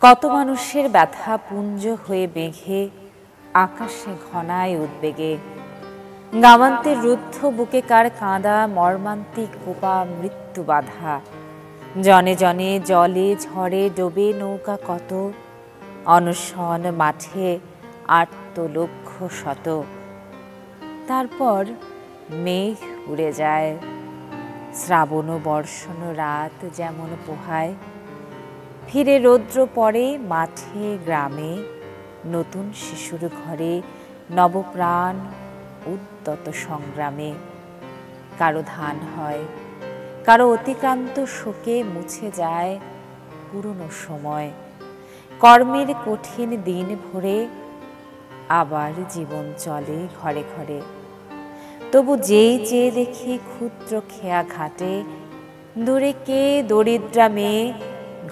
কত মানুষের ব্যথা পুঞ্জ হয়ে বেঘে আকাশে ঘনায় উদ্বেগে, গামান্তের রুদ্ধ বুকে কার কাঁদা মর্মান্তিক কোপা মৃত্যু বাধা। জনে জনে জলে ঝড়ে ডোবে নৌকা কত, অনশন মাঠে আর্ত লক্ষ শত। তারপর মেঘ উড়ে যায়, শ্রাবণ বর্ষণ রাত যেমন পোহায়। ফিরে রৌদ্র পড়ে মাঠে গ্রামে, নতুন শিশুর ঘরে নবপ্রাণ উদ্যত সংগ্রামে। কারো ধান হয়, কারো অতিক্রান্ত শোকে মুছে যায় পুরনো সময়। কর্মের কঠিন দিন ভরে আবার জীবন চলে ঘরে ঘরে। তবু যেই চেয়ে দেখি ক্ষুদ্র খেয়া ঘাটে, দূরে কে দরিদ্রা মেয়ে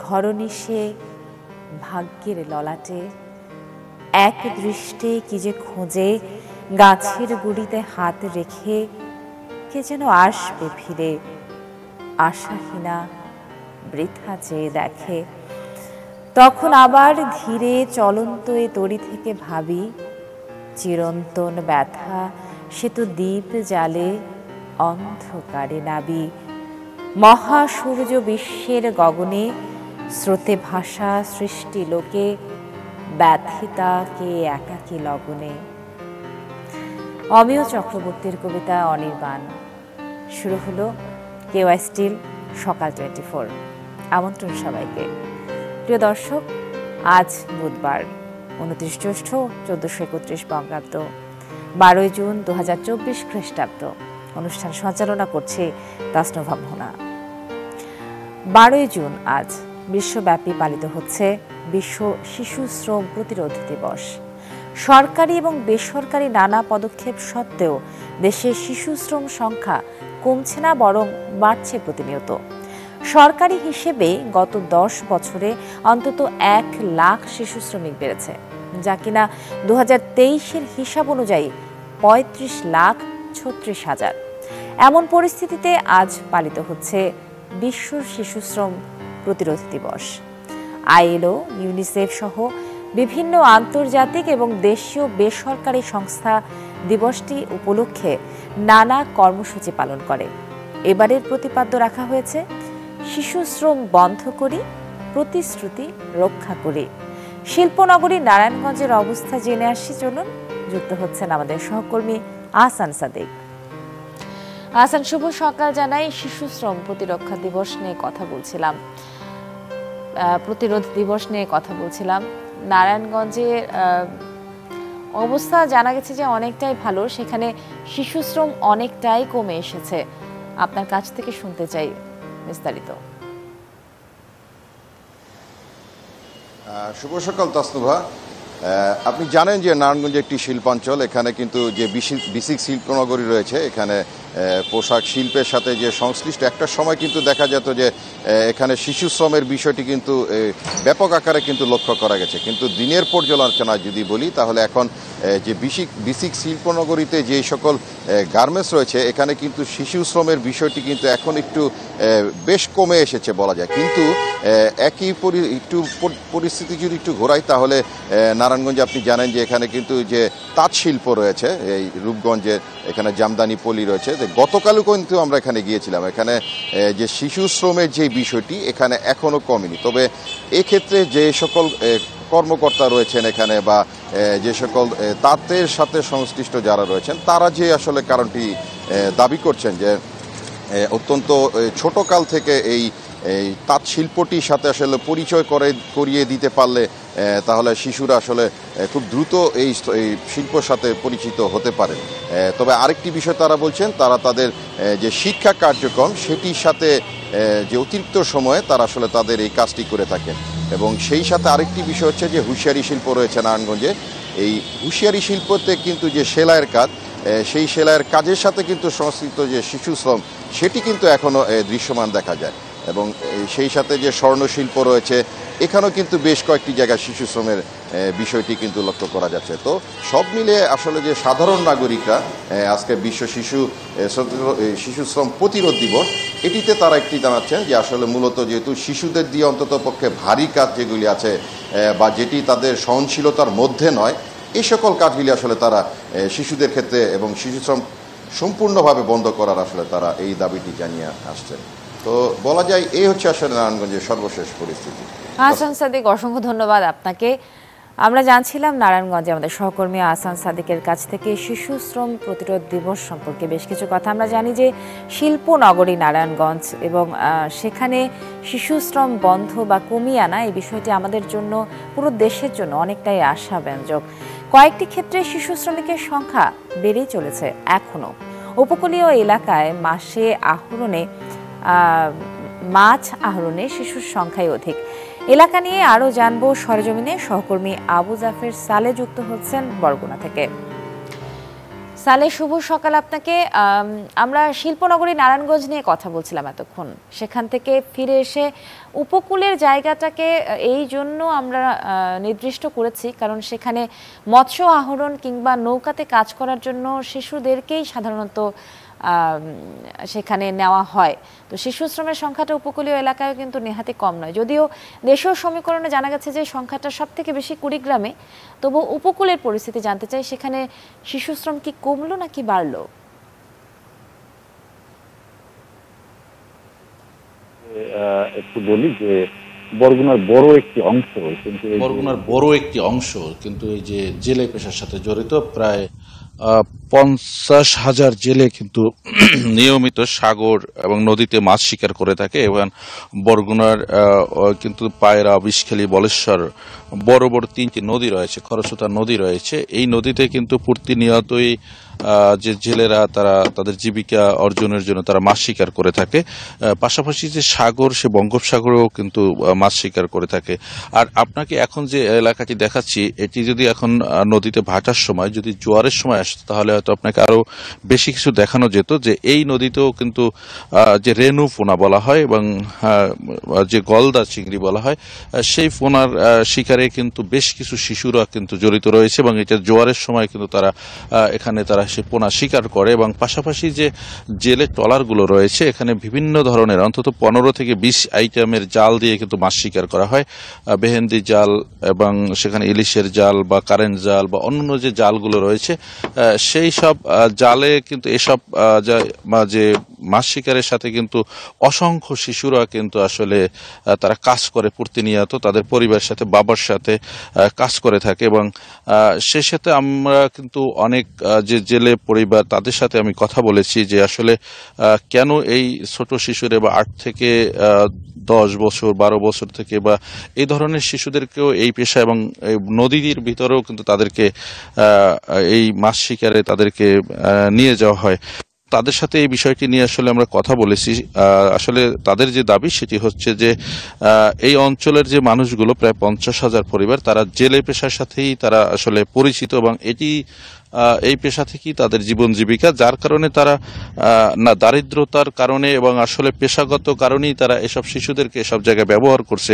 ঘরনিশে ভাগ্যের ললাটে। এক দৃষ্টে কি যে খোঁজে গাছের গুড়িতে হাত রেখে, কে যেন আসবে ফিরে আশাহীনা বৃথা চেয়ে দেখে। তখন আবার ধীরে চলন্ত এ তরি থেকে ভাবি, চিরন্তন ব্যথা সে তো দ্বীপ জালে অন্ধকারে নাবি। মহাসূর্য বিশ্বের গগনে স্রোতে ভাষা সৃষ্টি লোকে, ব্যথিতাকে একাকী লগনে। অমিয় চক্রবর্তীর কবিতা অনির্বাণ। শুরু হলো কেওয়াই স্টিল সকাল 24। আমন্ত্রণ সবাইকে। প্রিয় দর্শক, আজ বুধবার 29 জ্যৈষ্ঠ 1431 বঙ্গাব্দ, 12 জুন 2024 খ্রিস্টাব্দ। অনুষ্ঠান সঞ্চালনা করছে তাসনুভা মোহনা। 12 জুন আজ বিশ্বব্যাপী পালিত হচ্ছে বিশ্ব শিশু শ্রম প্রতিরোধ দিবস। সরকারি এবং বেসরকারি নানা পদক্ষেপ সত্ত্বেও দেশে শিশু শ্রম সংখ্যা কমছে না, বরং বাড়ছে প্রতিনিয়ত। সরকারি হিসেবে গত 10 বছরে অন্তত 1 লাখ শিশু শ্রমিক বেড়েছে, যা কিনা 2023-এর হিসাব অনুযায়ী 35,36,000। এমন পরিস্থিতিতে আজ পালিত হচ্ছে বিশ্ব শিশু শ্রম প্রতিরোধ দিবস। আইএলও, ইউনিসেফ সহ বিভিন্ন আন্তর্জাতিক এবং দেশীয় বেসরকারি সংস্থা দিবসটি উপলক্ষে নানা কর্মসূচি পালন করে। এবারের প্রতিপাদ্য রাখা হয়েছে শিশু শ্রম বন্ধ করি, প্রতিশ্রুতি রক্ষা করি। শিল্পনগরী নারায়ণগঞ্জের অবস্থা জেনে আসি চলুন। যুক্ত হচ্ছেন আমাদের সহকর্মী আহসান সাদিক। আহসান, শুভ সকাল জানাই। শিশু শ্রম প্রতিরক্ষা দিবস নিয়ে কথা বলছিলাম, প্রতিরোধ দিবস নিয়ে কথা বলছিলাম। নারায়ণগঞ্জের অবস্থা জানা গেছে যে অনেকটাই ভালো, সেখানে শিশু শ্রম অনেকটাই কমে এসেছে। আপনার কাছ থেকে শুনতে চাই বিস্তারিত। শুভ সকাল তাসনুভা। আপনি জানেন যে নারায়ণগঞ্জ একটি শিল্পাঞ্চল। এখানে কিন্তু যে বিসিক শিল্পনগরী রয়েছে, এখানে পোশাক শিল্পের সাথে যে সংশ্লিষ্ট একটা সময় কিন্তু দেখা যেত যে এখানে শিশু শ্রমের বিষয়টি কিন্তু ব্যাপক আকারে কিন্তু লক্ষ্য করা গেছে। কিন্তু দিনের পর্যালোচনা যদি বলি, তাহলে এখন যে বিসিক শিল্পনগরীতে যে সকল গার্মেন্টস রয়েছে, এখানে কিন্তু শিশু শ্রমের বিষয়টি কিন্তু এখন একটু বেশ কমে এসেছে বলা যায়। কিন্তু একই একটু পরিস্থিতি যদি একটু ঘোরাই, তাহলে নারায়ণগঞ্জে আপনি জানেন যে এখানে কিন্তু যে তাঁত শিল্প রয়েছে, এই রূপগঞ্জে এখানে জামদানি পল্লী রয়েছে। গতকালও কিন্তু আমরা এখানে গিয়েছিলাম। এখানে যে শিশু শ্রমের যে বিষয়টি এখানে এখনও কমেনি। তবে এক্ষেত্রে যে সকল কর্মকর্তা রয়েছেন এখানে, বা যে সকল তাঁতের সাথে সংশ্লিষ্ট যারা রয়েছেন, তারা যে আসলে কারণটি দাবি করছেন যে অত্যন্ত ছোটকাল থেকে এই তাঁত শিল্পটির সাথে আসলে পরিচয় করিয়ে দিতে পারলে তাহলে শিশুরা আসলে খুব দ্রুত এই শিল্পের সাথে পরিচিত হতে পারে। তবে আরেকটি বিষয় তারা বলছেন, তারা তাদের যে শিক্ষা কার্যক্রম সেটির সাথে যে অতিরিক্ত সময়ে তারা আসলে তাদের এই কাজটি করে থাকেন। এবং সেই সাথে আরেকটি বিষয় হচ্ছে যে হুঁশিয়ারি শিল্প রয়েছে নারায়ণগঞ্জে। এই হুঁশিয়ারি শিল্পতে কিন্তু যে সেলাইয়ের কাজ, সেই সেলাইয়ের কাজের সাথে কিন্তু সংশ্লিষ্ট যে শিশু শ্রম সেটি কিন্তু এখনও দৃশ্যমান দেখা যায়। এবং সেই সাথে যে স্বর্ণশিল্প রয়েছে, এখানেও কিন্তু বেশ কয়েকটি জায়গায় শিশু শ্রমের বিষয়টি কিন্তু লক্ষ্য করা যাচ্ছে। তো সব মিলে আসলে যে সাধারণ নাগরিকরা আজকে বিশ্ব শিশু শ্রম প্রতিরোধ দিবস, এটিতে তারা একটি জানাচ্ছেন যে আসলে মূলত যেহেতু শিশুদের দিয়ে অন্তত পক্ষে ভারী কাজ যেগুলি আছে বা যেটি তাদের সহনশীলতার মধ্যে নয়, এই সকল কাজগুলি আসলে তারা শিশুদের ক্ষেত্রে এবং শিশু শ্রম সম্পূর্ণভাবে বন্ধ করার আসলে তারা এই দাবিটি জানিয়ে আসছেন। তো বলা যায় এই হচ্ছে আসলে নারায়ণগঞ্জের সর্বশেষ পরিস্থিতি। আহসান সাদিক, অসংখ্য ধন্যবাদ আপনাকে। আমরা জানছিলাম নারায়ণগঞ্জে আমাদের সহকর্মী আহসান সাদিকের কাছ থেকে শিশু শ্রম প্রতিরোধ দিবস সম্পর্কে বেশ কিছু কথা। আমরা জানি যে শিল্প নগরী নারায়ণগঞ্জ এবং সেখানে শিশু শ্রম বন্ধ বা কমিয়ে আনা এই বিষয়টি আমাদের জন্য, পুরো দেশের জন্য অনেকটাই আশাব্যঞ্জক। কয়েকটি ক্ষেত্রে শিশু শ্রমিকের সংখ্যা বেড়েই চলেছে এখনও। উপকূলীয় এলাকায় মাছ আহরণে শিশুর সংখ্যাই অধিক। এলাকা নিয়ে আরো জানবো সরেজমিনে সহকর্মী আবু জাফর সালে যুক্ত হচ্ছেন বরগুনা থেকে। সালে, শুভ সকাল আপনাকে। আমরা শিল্পনগরী নারায়ণগঞ্জ নিয়ে কথা বলছিলাম এতক্ষণ, সেখান থেকে ফিরে এসে উপকূলের জায়গাটাকে এই জন্য আমরা নির্দিষ্ট করেছি কারণ সেখানে মৎস্য আহরণ কিংবা নৌকাতে কাজ করার জন্য শিশুদেরকেই সাধারণত সেখানে নেওয়া হয়। তো শিশু শ্রমের সংখ্যাটা উপকূলীয় এলাকায় কিন্তু নেহাতি কম নয়, যদিও দেশীয় সমীকরণে জানা গেছে যে সংখ্যাটা সব থেকে বেশি কুড়িগ্রামে। তবু উপকূলের পরিস্থিতি জানতে চাই, সেখানে শিশু শ্রম কি কমলো নাকি বাড়লো? একটু বলি যে বরগুনার বড় একটি অংশ কিন্তু এই যে জেলে পেশার সাথে জড়িত প্রায় 50,000 জেলে কিন্তু নিয়মিত সাগর এবং নদীতে মাছ শিকার করে থাকে। এবং বরগুনার কিন্তু পায়রা, বিষখালী, বলেশ্বর বড় বড় 3টি নদী রয়েছে, খরস্রোতা নদী রয়েছে। এই নদীতে কিন্তু প্রতিনিয়তই যে জেলেরা তারা তাদের জীবিকা অর্জনের জন্য তারা মাছ শিকার করে থাকে। পাশাপাশি যে সাগর, সে বঙ্গোপসাগরেও কিন্তু মাছ শিকার করে থাকে। আর আপনাকে এখন যে এলাকাটি দেখাচ্ছি, এটি যদি এখন নদীতে ভাটার সময়, যদি জোয়ারের সময় আসতো তাহলে হয়তো আপনাকে আরো বেশি কিছু দেখানো যেত। যে এই নদীতেও কিন্তু যে রেনু পোনা বলা হয় এবং যে গলদা চিংড়ি বলা হয়, সেই পোনার শিকারে কিন্তু বেশ কিছু শিশুরা কিন্তু জড়িত রয়েছে এবং এটা জোয়ারের সময় কিন্তু তারা এখানে সে পোনা শিকার করে। এবং পাশাপাশি যে জেলে ট্রলারগুলো রয়েছে, এখানে বিভিন্ন ধরনের অন্তত 15 থেকে 20 আইটেমের জাল দিয়ে কিন্তু মাছ শিকার করা হয়। বেহেন্দি জাল এবং সেখানে ইলিশের জাল বা কারেন্ট জাল বা অন্যান্য যে জালগুলো রয়েছে, সেই সব জালে কিন্তু এসব যে মাছ শিকারের সাথে কিন্তু অসংখ্য শিশুরা কিন্তু আসলে তারা কাজ করে প্রতিনিয়ত, তাদের পরিবারের সাথে, বাবার সাথে কাজ করে থাকে। এবং সে সাথে আমরা কিন্তু অনেক যে জেলে পরিবার, তাদের সাথে আমি কথা বলেছি যে আসলে কেন এই ছোট শিশুরা বা 8 থেকে 10 বছর, 12 বছর থেকে বা এই ধরনের শিশুদেরকেও এই পেশা এবং নদীর ভিতরেও কিন্তু তাদেরকে এই মাছ শিকারে তাদেরকে নিয়ে যাওয়া হয়। তাদের সাথে এই বিষয়টি নিয়ে আসলে আমরা কথা বলেছি। আসলে তাদের যে দাবি সেটি হচ্ছে যে এই অঞ্চলের যে মানুষগুলো, প্রায় 50,000 পরিবার, তারা জেলে পেশার সাথেই তারা আসলে পরিচিত এবং এটি এই পেশা থেকেই তাদের জীবন জীবিকা, যার কারণে তারা না দারিদ্রতার কারণে এবং আসলে পেশাগত কারণেই তারা এসব শিশুদেরকে এসব জায়গায় ব্যবহার করছে।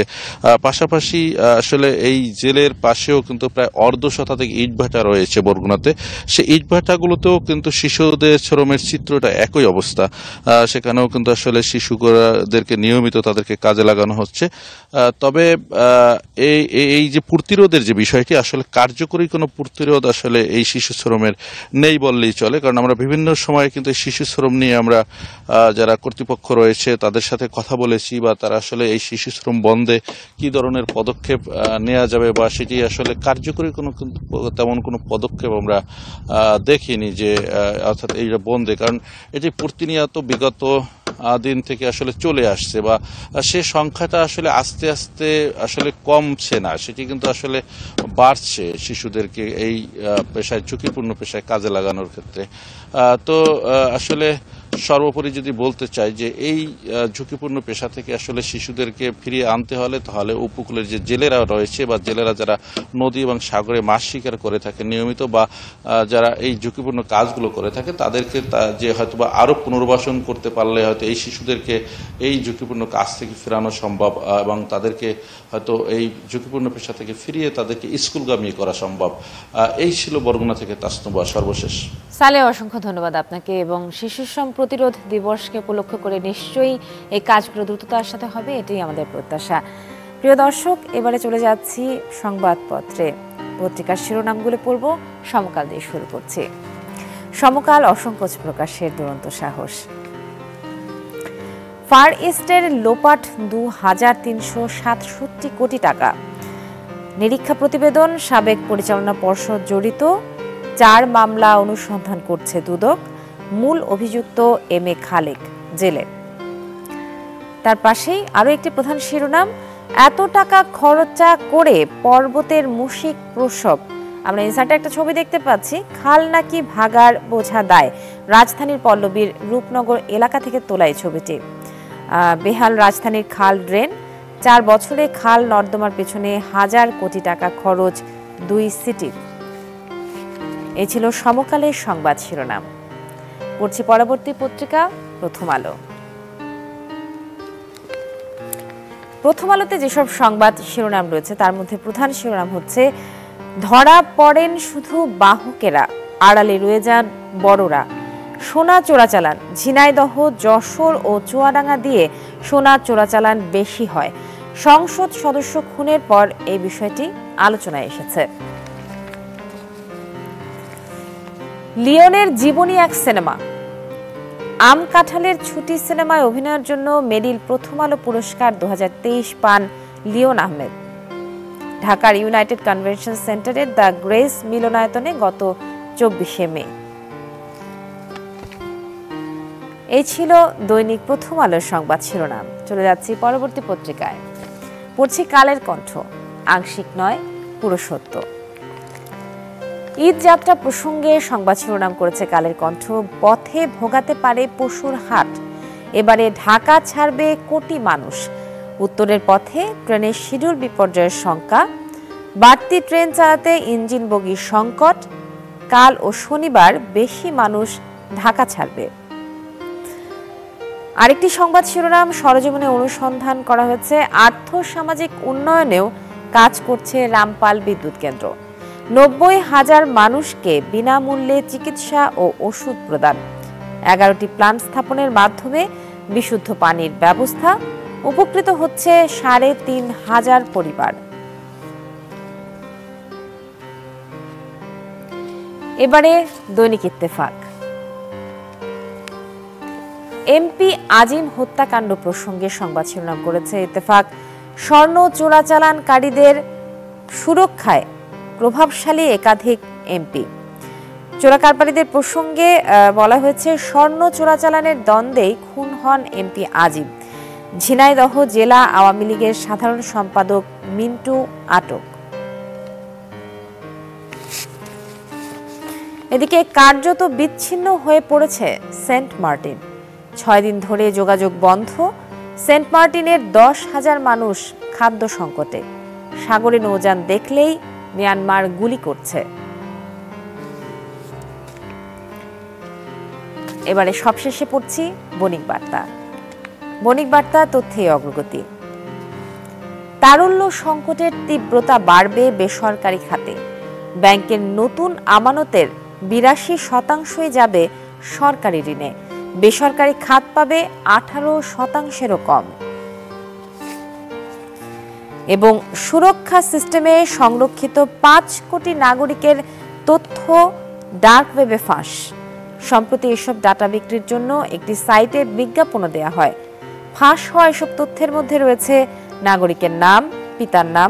পাশাপাশি আসলে এই জেলের পাশেও কিন্তু প্রায় 1.5 শতাধিক ইটভাটা রয়েছে বরগুনাতে। সেই ইটভাটাগুলোতেও কিন্তু শিশুদের শ্রমের চিত্রটা একই অবস্থা। সেখানেও কিন্তু আসলে শিশুদেরকে নিয়মিত তাদেরকে কাজে লাগানো হচ্ছে। তবে এই যে প্রতিরোধের যে বিষয়টি, আসলে কার্যকরী কোনো প্রতিরোধ আসলে এই শিশু শ্রমের নেই বললেই চলে। কারণ আমরা বিভিন্ন সময়ে কিন্তু শিশু শ্রম নিয়ে আমরা যারা কর্তৃপক্ষ রয়েছে তাদের সাথে কথা বলেছি, বা তারা আসলে এই শিশু শ্রম বন্ধে কি ধরনের পদক্ষেপ নেওয়া যাবে বা সেটি আসলে কার্যকরী তেমন কোনো পদক্ষেপ আমরা দেখিনি যে অর্থাৎ এই বন্ধে। কারণ এটি প্রতিনিয়ত বিগত দিন থেকে আসলে চলে আসছে বা সে সংখ্যাটা আসলে আস্তে আস্তে আসলে কমছে না, সেটি কিন্তু আসলে বাড়ছে শিশুদেরকে এই পেশায়, ঝুঁকিপূর্ণ পেশায় কাজে লাগানোর ক্ষেত্রে। তো আসলে সর্বোপরি যদি বলতে চাই যে এই ঝুঁকিপূর্ণ পেশা থেকে আসলে শিশুদেরকে ফিরিয়ে আনতে হলে তাহলে উপকূলের যে জেলেরা রয়েছে বা জেলেরা যারা নদী এবং সাগরে মাছ শিকার করে থাকে নিয়মিত বা যারা এই ঝুঁকিপূর্ণ কাজগুলো করে থাকে তাদেরকে যে হয়তো বা আরো পুনর্বাসন করতে পারলে হয়তো এই শিশুদেরকে এই ঝুঁকিপূর্ণ কাজ থেকে ফেরানো সম্ভব এবং তাদেরকে হয়তো এই ঝুঁকিপূর্ণ পেশা থেকে ফিরিয়ে তাদেরকে স্কুলগামী করা সম্ভব। এই ছিল বরগুনা থেকে তাসনুবা সর্বশেষ। সালেহ, অসংখ্য ধন্যবাদ আপনাকে। এবং শিশু শ্রম প্রতিরোধ দিবসকে উপলক্ষ করে নিশ্চয়ই এই কাজগুলো দ্রুততার সাথে হবে, এটাই আমাদের প্রত্যাশা। প্রিয় দর্শক, এবারে চলে যাচ্ছি সংবাদপত্রে। পত্রিকার শিরোনামগুলো পড়ব, সমকাল দিয়ে শুরু করছি। সমকাল অসংকোচ প্রকাশের দুরন্ত সাহস। ফার ইস্টের লোপাট 2367 কোটি টাকা। নিরীক্ষা প্রতিবেদন, সাবেক পরিচালনা পর্ষদ জড়িত, 4 মামলা অনুসন্ধান করছে দুদক। মূল অভিযুক্ত এম এ খালেক জেলে। তার পাশেই আরো একটি প্রধান শিরোনাম, এত টাকা খরচা করে পর্বতের মুশিক প্রসব। আমরা ইনসার্টে একটা ছবি দেখতে পাচ্ছি, খাল নাকি ভাগার বোঝা দায়। রাজধানীর পল্লবীর রূপনগর এলাকা থেকে তোলা এই ছবিটি। বেহাল রাজধানীর খাল ড্রেন, 4 বছরে খাল নর্দমার পেছনে 1000 কোটি টাকা খরচ 2 সিটির। এই ছিল সমকালের সংবাদ শিরোনাম। পড়ছি পরবর্তী পত্রিকা প্রথম আলো। প্রথম আলোতে যেসব সংবাদ শিরোনাম রয়েছে তার মধ্যে প্রধান শিরোনাম হচ্ছে, ধরা পড়েন শুধু বাহকেরা, আড়ালে রয়ে যান বড়রা। সোনা চোরাচালান, ঝিনাইদহ, যশোর ও চুয়াডাঙ্গা দিয়ে সোনা চোরাচালান বেশি হয়। সংসদ সদস্য খুনের পর এই বিষয়টি আলোচনায় এসেছে। লিওনের জীবনী এক সিনেমা। আম কাঁঠালের ছুটি সিনেমায় অভিনয়ের জন্য মেরিল প্রথম আলো পুরস্কার 2023 পান লিওন আহমেদ। ঢাকার ইউনাইটেড কনভেনশন সেন্টারের দ্য গ্রেস মিলনায়তনে গত 24 মে। এই ছিল দৈনিক প্রথম আলোর সংবাদ শিরোনাম। চলে যাচ্ছি পরবর্তী পত্রিকায়। পড়ছি কালের কণ্ঠ। আংশিক নয়, পুরো সত্য। ঈদ যাত্রা প্রসঙ্গে সংবাদ শিরোনাম করেছে কালের কণ্ঠ, পথে ভোগাতে পারে পশুর হাট। এবারে ঢাকা ছাড়বে কোটি মানুষ। উত্তরের পথে ট্রেনের শিডিউল বিপর্যয়ের শঙ্কা। বাড়তি ট্রেন চালাতে ইঞ্জিন বগির সংকট। কাল ও শনিবার বেশি মানুষ ঢাকা ছাড়বে। আরেকটি সংবাদ শিরোনাম, সরেজমিনে অনুসন্ধান করা হয়েছে, আর্থ-সামাজিক উন্নয়নেও কাজ করছে রামপাল বিদ্যুৎ কেন্দ্র। 90,000 মানুষকে বিনামূল্যে চিকিৎসা ও ওষুধ প্রদান। 11টি প্ল্যান্ট স্থাপনের মাধ্যমে বিশুদ্ধ পানির ব্যবস্থা। উপকৃত হচ্ছে 3,500 পরিবার। এবারে দৈনিক ইত্তেফাক। এমপি আজিম হত্যাকাণ্ড প্রসঙ্গে সংবাদ শিরোনাম করেছে ইত্তেফাক, স্বর্ণ চোরাচালানকারীদের সুরক্ষায় প্রভাবশালী একাধিক এমপি। চোরাকারবারিদের প্রসঙ্গে বলা হয়েছে, স্বর্ণ চোরাচালানের দ্বন্দ্বেই খুন হন এমপি আজিম। ঝিনাইদহ জেলা আওয়ামী লীগের সাধারণ সম্পাদক মিন্টু আটক। এদিকে কার্যত বিচ্ছিন্ন হয়ে পড়েছে সেন্ট মার্টিন। 6 দিন ধরে যোগাযোগ বন্ধ। সেন্ট মার্টিনের 10,000 মানুষ খাদ্য সংকটে। সাগরে নৌযান দেখলেই মিয়ানমার গুলি করছে। এবারে সবশেষে পড়ছি বণিক বার্তা। বণিক বার্তা তথ্যে অগ্রগতি। তারল্য সংকটের তীব্রতা বাড়বে বেসরকারি খাতে। ব্যাংকের নতুন আমানতের 82% যাবে সরকারি ঋণে। বেসরকারি খাত পাবে 18%-এরও কম। এবং সুরক্ষা সিস্টেমে সংরক্ষিত 5 কোটি নাগরিকের তথ্য ডার্ক ওয়েবে ফাঁস। সম্প্রতি এসব ডাটা বিক্রির জন্য একটি সাইটে বিজ্ঞাপনও দেওয়া হয়। ফাঁস হওয়া এসব তথ্যের মধ্যে রয়েছে নাগরিকের নাম, পিতার নাম,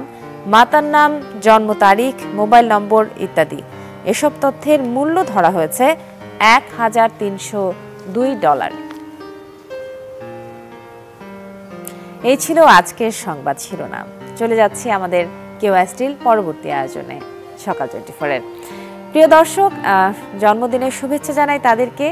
মাতার নাম, জন্ম তারিখ, মোবাইল নম্বর ইত্যাদি। এসব তথ্যের মূল্য ধরা হয়েছে $1,302। এই ছিল আজকের সংবাদ শিরোনাম। চলে যাচ্ছি আমাদের কেওয়াইস্টিল পরবর্তী আয়োজনে সকাল 24-এর। প্রিয় দর্শক, জন্মদিনের শুভেচ্ছা জানাই তাদেরকে।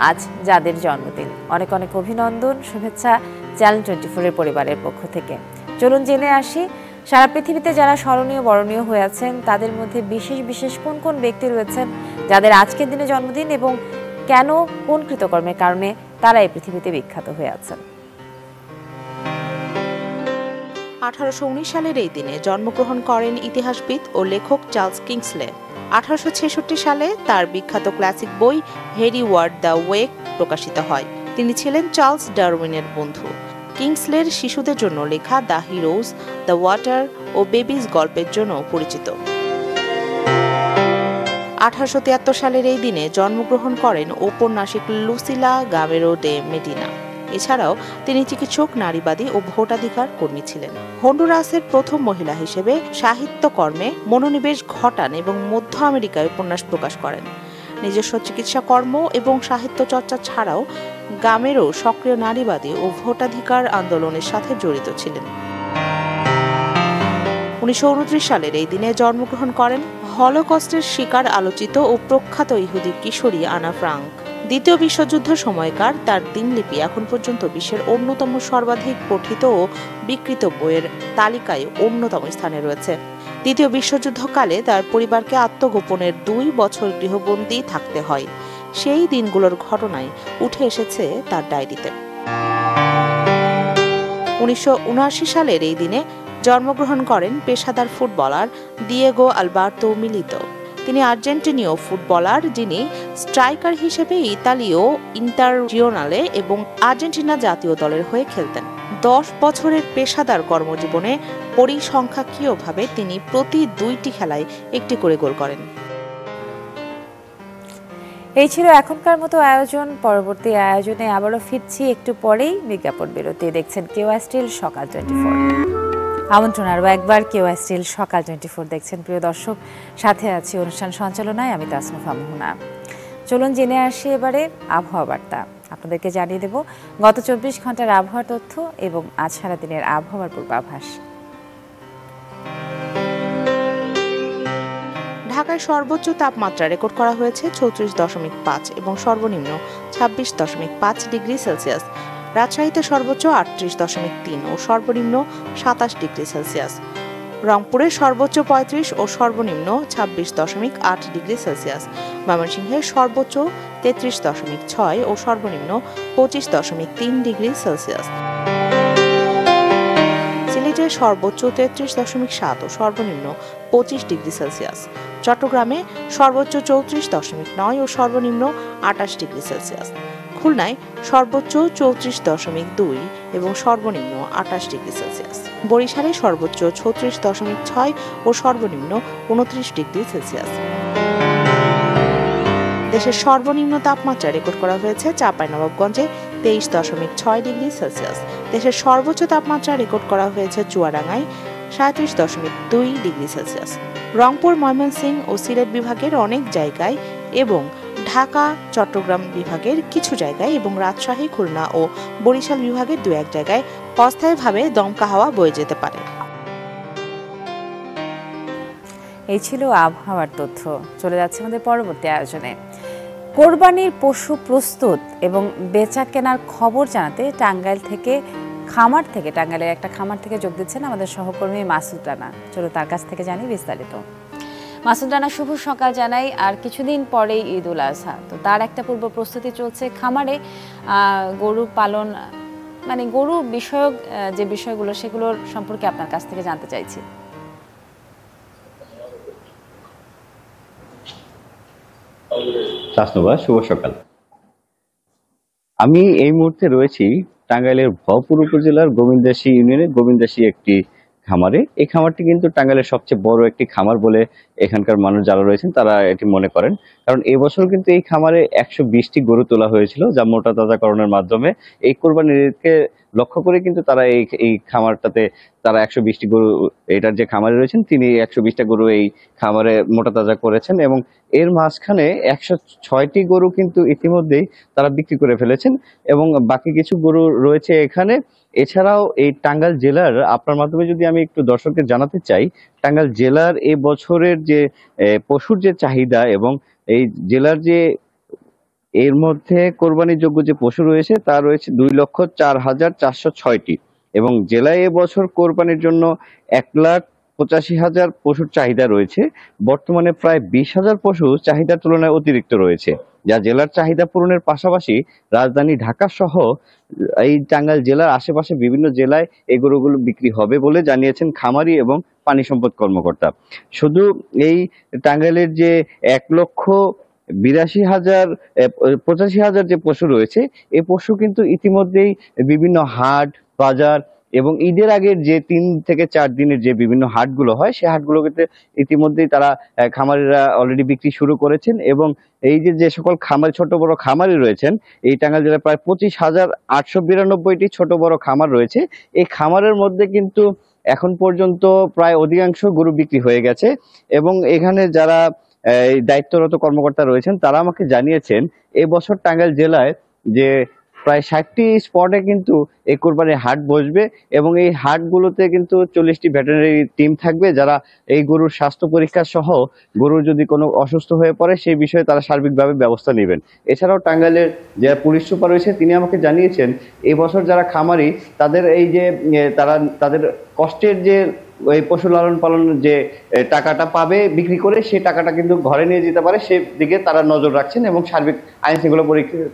আজ যাদের জন্মদিন। অনেক অনেক অভিনন্দন, শুভেচ্ছা চ্যানেল 24 এর পরিবারের পক্ষ থেকে। চলুন জেনে আসি সারা পৃথিবীতে যারা স্মরণীয় বরণীয় হয়ে আছেন তাদের মধ্যে বিশেষ বিশেষ কোন কোন ব্যক্তি রয়েছেন যাদের আজকের দিনে জন্মদিন এবং কেন কোন কৃতকর্মের কারণে তারা এই পৃথিবীতে বিখ্যাত হয়ে আছেন। 1819 সালের এই দিনে জন্মগ্রহণ করেন ইতিহাসবিদ ও লেখক চার্লস কিংসলে। 1866 সালে তার বিখ্যাত ক্লাসিক বই হ্যারি ওয়ার্ড দ্য ওয়েক প্রকাশিত হয়। তিনি ছিলেন চার্লস ডারউইনের বন্ধু। কিংসলের শিশুদের জন্য লেখা দ্য হিরোজ, দ্য ওয়াটার ও বেবিজ গল্পের জন্য পরিচিত। 1873 সালের এই দিনে জন্মগ্রহণ করেন ঔপন্যাসিক লুসিলা গামেরো ডে মেডিনা। এছাড়াও তিনি চিকিৎসক, নারীবাদী ও ভোটাধিকার কর্মী ছিলেন। হন্ডুরাসের প্রথম মহিলা হিসেবে সাহিত্যকর্মে মনোনিবেশ ঘটান এবং মধ্য আমেরিকায় উপন্যাস প্রকাশ করেন। নিজস্ব চিকিৎসা কর্ম এবং সাহিত্য চর্চা ছাড়াও গামেরো সক্রিয় নারীবাদী ও ভোটাধিকার আন্দোলনের সাথে জড়িত ছিলেন। 1929 সালের এই দিনে জন্মগ্রহণ করেন হলোকস্টের শিকার আলোচিত ও প্রখ্যাত ইহুদি কিশোরী আনা ফ্রাঙ্ক। দ্বিতীয় বিশ্বযুদ্ধ সময়কার তার দিনলিপি এখন পর্যন্ত বিশ্বের অন্যতম সর্বাধিক পঠিত ও বিক্রিত বইয়ের তালিকায় অন্যতম স্থানে রয়েছে। দ্বিতীয় বিশ্বযুদ্ধকালে তার পরিবারকে আত্মগোপনের 2 বছর গৃহবন্দী থাকতে হয়। সেই দিনগুলোর ঘটনায় উঠে এসেছে তার ডায়েরিতে। 1979 সালের এই দিনে জন্মগ্রহণ করেন পেশাদার ফুটবলার দিয়েগো আলবার্তো মিলিতো। তিনি আর্জেন্টিনীয় ফুটবলার যিনি স্ট্রাইকার হিসেবে ইতালীয় ইন্টারজিওনালে এবং আর্জেন্টিনা জাতীয় দলের হয়ে খেলতেন। 10 বছরের পেশাদার কর্মজীবনে পরিসংখ্যাকীয়ভাবে তিনি প্রতি 2টি খেলায় 1টি করে গোল করেন। এই ছিল এখনকার মতো আয়োজন। পরবর্তী আয়োজনে আবারও ফিরছি একটু পরেই বিজ্ঞাপন বিরতি। দেখছেন কেওয়াই স্টিল সকাল 24। আমন্ত্রণ আরও একবার কেওয়াই স্টিল সকাল 24 দেখছেন প্রিয় দর্শক। সাথে আছি অনুষ্ঠান সঞ্চালনায় আমি তাসনুফা মোহনা। চলুন জেনে আসি এবারে আবহাওয়া বার্তা। আপনাদেরকে জানিয়ে দেব গত 24 ঘন্টার আবহাওয়ার তথ্য এবং আজ সারাদিনের আবহাওয়ার পূর্বাভাস। ঢাকায় সর্বোচ্চ তাপমাত্রা রেকর্ড করা হয়েছে 34.5 এবং সর্বনিম্ন 26.5 ডিগ্রি সেলসিয়াস। রাজশাহীতে সর্বোচ্চ 38.3 ও সর্বনিম্ন 27 ডিগ্রি সেলসিয়াস। রংপুরে সর্বোচ্চ 35 ও সর্বনিম্ন 26.8 ডিগ্রি সেলসিয়াস। ময়মনসিংহে সর্বোচ্চ 33.6 ও সর্বনিম্ন 25.3 ডিগ্রি সেলসিয়াস। সিলেটে সর্বোচ্চ 33.7 ও সর্বনিম্ন 25 ডিগ্রি সেলসিয়াস। চট্টগ্রামে সর্বোচ্চ 34.9 ও সর্বনিম্ন 28 ডিগ্রি সেলসিয়াস। খুলনায় সর্বোচ্চ 34.2 এবং সর্বনিম্ন 28 ডিগ্রি সেলসিয়াস। বরিশালে সর্বোচ্চ 36.6 ও সর্বনিম্ন 29 ডিগ্রি সেলসিয়াস। দেশের সর্বনিম্ন তাপমাত্রা রেকর্ড করা হয়েছে চাঁপাইনবাবগঞ্জে 23.6 ডিগ্রি সেলসিয়াস। দেশের সর্বোচ্চ তাপমাত্রা রেকর্ড করা হয়েছে চুয়াডাঙ্গায় 37.2 ডিগ্রি সেলসিয়াস। রংপুর, ময়মনসিংহ ও সিলেট বিভাগের অনেক জায়গায় এবং ঢাকা, চট্টগ্রাম বিভাগের কিছু জায়গায় এবং রাজশাহী, খুলনা ও বরিশাল বিভাগের 2-1 জায়গায় অস্থায়ীভাবে দমকা হাওয়া বয়ে যেতে পারে। এই ছিল আবহাওয়ার তথ্য। চলে যাচ্ছে আমাদের পরবর্তী আয়োজনে। কোরবানির পশু প্রস্তুত এবং বেচা কেনার খবর জানাতে টাঙ্গাইলের একটা খামার থেকে যোগ দিচ্ছেন আমাদের সহকর্মী মাসুদ রানা। চলো তার কাছ থেকে জানি বিস্তারিত। মাসুদ রানা, শুভ সকাল জানাই। আর কিছুদিন পরেই ঈদ উল আজহা, তো তার একটা পূর্ব প্রস্তুতি চলছে খামারে। গরু পালন মানে গরু বিষয়ক যে বিষয়গুলো সেগুলোর সম্পর্কে আপনার কাছ থেকে জানতে চাইছি। শুভ সকাল। আমি এই মুহূর্তে রয়েছি টাঙ্গাইলের ভরপুর উপজেলার গোবিন্দাসী ইউনিয়নের গোবিন্দাসী একটি খামারে। এই খামারটি কিন্তু টাঙ্গাইলের সবচেয়ে বড় একটি খামার বলে এখানকার মানুষ যারা রয়েছেন তারা এটি মনে করেন। কারণ এবছর কিন্তু এই খামারে 120টি গরু তোলা হয়েছিল, যা মোটা তাজাকরণের মাধ্যমে এই কোরবানির ঈদকে লক্ষ্য করে কিন্তু তারা এই খামারটাতে তারা 120টি গরু, এটার যে খামারে রয়েছেন তিনি 120টা গরু এই খামারে মোটা তাজা করেছেন এবং এর মাঝখানে 106টি গরু কিন্তু ইতিমধ্যেই তারা বিক্রি করে ফেলেছেন এবং বাকি কিছু গরু রয়েছে এখানে। এছাড়াও এই টাঙ্গাইল জেলার, আপনার মাধ্যমে যদি আমি একটু দর্শকদের জানাতে চাই, টাঙ্গাইল জেলার এই বছরের যে পশুর যে চাহিদা এবং এই জেলার যে এর মধ্যে কোরবানিযোগ্য যে পশু রয়েছে তা রয়েছে 2,04,406টি এবং জেলায় এবছর কোরবানির জন্য 1,85,000 পশুর চাহিদা রয়েছে। বর্তমানে প্রায় 20,000 পশু চাহিদার তুলনায় অতিরিক্ত রয়েছে, যা জেলার চাহিদা পূরণের পাশাপাশি রাজধানী ঢাকা সহ এই টাঙ্গাইল জেলার আশেপাশে বিভিন্ন জেলায় এই গরুগুলো বিক্রি হবে বলে জানিয়েছেন খামারি এবং পানি সম্পদ কর্মকর্তা। শুধু এই টাঙ্গাইলের যে 1,82,085 যে পশু রয়েছে, এই পশু কিন্তু ইতিমধ্যেই বিভিন্ন হাট বাজার এবং ঈদের আগের যে 3 থেকে 4 দিনের যে বিভিন্ন হাটগুলো হয়, সেই হাটগুলোতে ইতিমধ্যেই তারা খামারিরা অলরেডি বিক্রি শুরু করেছেন। এবং এই যে সকল খামারি ছোট বড় খামারি রয়েছেন, এই টাঙ্গাইল জেলায় প্রায় 25,892টি ছোট বড় খামার রয়েছে। এই খামারের মধ্যে কিন্তু এখন পর্যন্ত প্রায় অধিকাংশ গরু বিক্রি হয়ে গেছে এবং এখানে যারা এই দায়িত্বরত কর্মকর্তা রয়েছেন তারা আমাকে জানিয়েছেন এবছর টাঙ্গাইল জেলায় যে প্রায় 60টি স্পটে কিন্তু এই কোরবানির হাট বসবে এবং এই হাটগুলোতে কিন্তু 40টি ভেটেরিনারি টিম থাকবে, যারা এই গরুর স্বাস্থ্য পরীক্ষা সহ গরুর যদি কোনো অসুস্থ হয়ে পড়ে সেই বিষয়ে তারা সার্বিকভাবে ব্যবস্থা নেবেন। এছাড়াও টাঙ্গাইলের যারা পুলিশ সুপার রয়েছে তিনি আমাকে জানিয়েছেন এবছর যারা খামারি তাদের এই যে তারা তাদের কষ্টের যে ওই পশু লালন পালন যে টাকাটা পাবে বিক্রি করে, সেই টাকাটা কিন্তু ঘরে নিয়ে যেতে পারে সেদিকে তারা নজর রাখছেন এবং সার্বিক আইন শৃঙ্খলা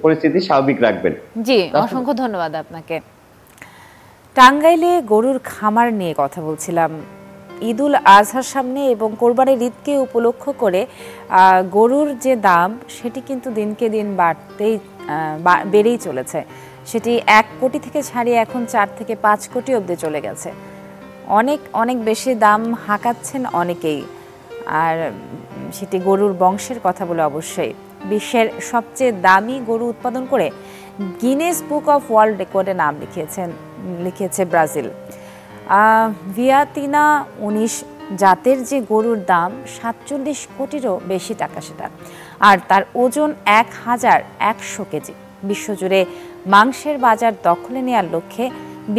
পরিস্থিতি স্বাভাবিক রাখবেন। জি, অসংখ্য ধন্যবাদ আপনাকে। টাঙ্গাইলে গরুর খামার নিয়ে কথা বলছিলাম। ঈদুল আজহার সামনে এবং কোরবানির ঈদকে উপলক্ষ করে গরুর যে দাম সেটি কিন্তু দিনকে দিন বেড়েই চলেছে। সেটি 1 কোটি থেকে ছাড়িয়ে এখন 4 থেকে 5 কোটি অবধি চলে গেছে। অনেক বেশি দাম হাঁকাচ্ছেন অনেকেই, আর সেটি গরুর বংশের কথা বলে অবশ্যই। বিশ্বের সবচেয়ে দামি গরু উৎপাদন করে গিনেস বুক অফ ওয়ার্ল্ড রেকর্ডে নাম লিখিয়েছে ব্রাজিল। ভিয়াতিনা 19 জাতের যে গরুর দাম 47 কোটিরও বেশি টাকা সেটা, আর তার ওজন 1,100 কেজি। বিশ্বজুড়ে মাংসের বাজার দখলে নেওয়ার লক্ষ্যে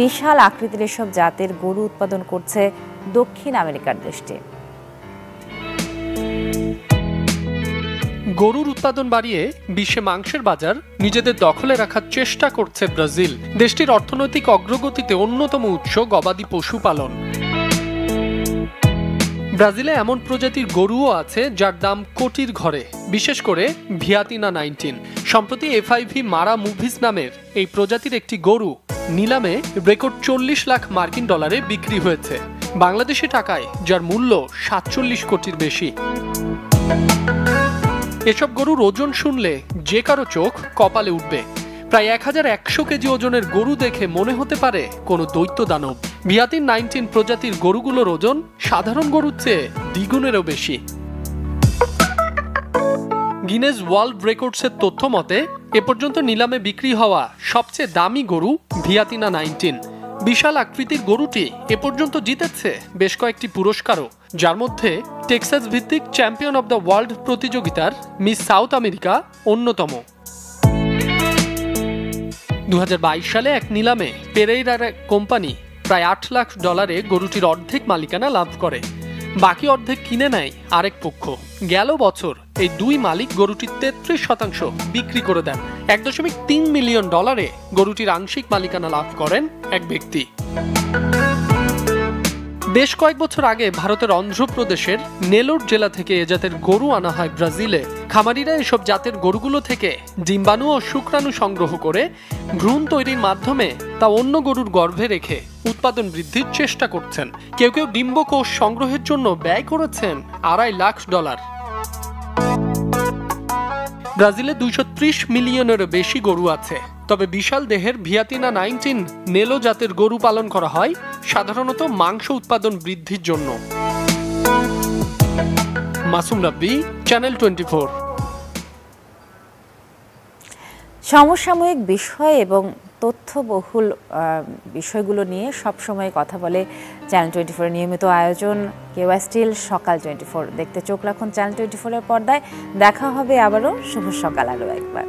বিশাল আকৃতির এসব জাতের গরু উৎপাদন করছে দক্ষিণ আমেরিকার দেশটি। গরুর উৎপাদন বাড়িয়ে বিশ্বে মাংসের বাজার নিজেদের দখলে রাখার চেষ্টা করছে ব্রাজিল। দেশটির অর্থনৈতিক অগ্রগতিতে অন্যতম উৎস গবাদি পশুপালন। ব্রাজিলে এমন প্রজাতির গরুও আছে যার দাম কোটির ঘরে, বিশেষ করে ভিয়াতিনা 19। সম্প্রতি FIV মারা মুভিস নামের এই প্রজাতির একটি গরু নিলামে রেকর্ড 40 লাখ মার্কিন ডলারে বিক্রি হয়েছে, বাংলাদেশি টাকায় যার মূল্য 47 কোটির বেশি। এসব গরুর ওজন শুনলে যে কারো চোখ কপালে উঠবে। প্রায় 1,100 কেজি ওজনের গরু দেখে মনে হতে পারে কোনো দৈত্য দানব। ভিয়াতিন 19 প্রজাতির গরুগুলোর ওজন সাধারণ গরুর চেয়ে দ্বিগুণেরও বেশি। গিনেস ওয়ার্ল্ড রেকর্ডসের তথ্য মতে এ পর্যন্ত নিলামে বিক্রি হওয়া সবচেয়ে দামি গরু ভিয়াতিনা 19। বিশাল আকৃতির গরুটি এ পর্যন্ত জিতেছে বেশ কয়েকটি পুরস্কারও, যার মধ্যে টেক্সাস ভিত্তিক চ্যাম্পিয়ন অব দ্য ওয়ার্ল্ড প্রতিযোগিতার মিস সাউথ আমেরিকা অন্যতম। 2022 সালে এক নিলামে পেরেইরার কোম্পানি প্রায় 8 লাখ ডলারে গরুটির অর্ধেক মালিকানা লাভ করে, বাকি অর্ধেক কিনে নেয় আরেক পক্ষ। গেল বছর এই দুই মালিক গরুটির 33% বিক্রি করে দেন। 1.3 মিলিয়ন ডলারে গরুটির আংশিক মালিকানা লাভ করেন এক ব্যক্তি। বেশ কয়েক বছর আগে ভারতের অন্ধ্রপ্রদেশের নেলোর জেলা থেকে এ জাতের গরু আনা হয় ব্রাজিলে। খামারিরা এসব জাতের গরুগুলো থেকে ডিম্বাণু ও শুক্রাণু সংগ্রহ করে ভ্রূণ তৈরির মাধ্যমে তা অন্য গরুর গর্ভে রেখে উৎপাদন বৃদ্ধির চেষ্টা করছেন। কেউ কেউ ডিম্বকোষ সংগ্রহের জন্য ব্যয় করেছেন $2.5 লাখ। ব্রাজিলে 230 মিলিয়নেরও বেশি গরু আছে, তবে বিশাল দেহের ভিয়াতিনা 19 নেলো জাতের গরু পালন করা হয় সাধারণত মাংস উৎপাদন বৃদ্ধির জন্য। মাসুম রাব্বি, চ্যানেল 24। সমসাময়িক বিষয় এবং তথ্যবহুল বিষয়গুলো নিয়ে সবসময় কথা বলে চ্যানেল 24 নিয়মিত আয়োজন কেওয়া স্টিল সকাল 24। দেখতে চোখ রাখুন চ্যানেল 24 এর পর্দায়। দেখা হবে আবারও। শুভ সকাল আরও একবার।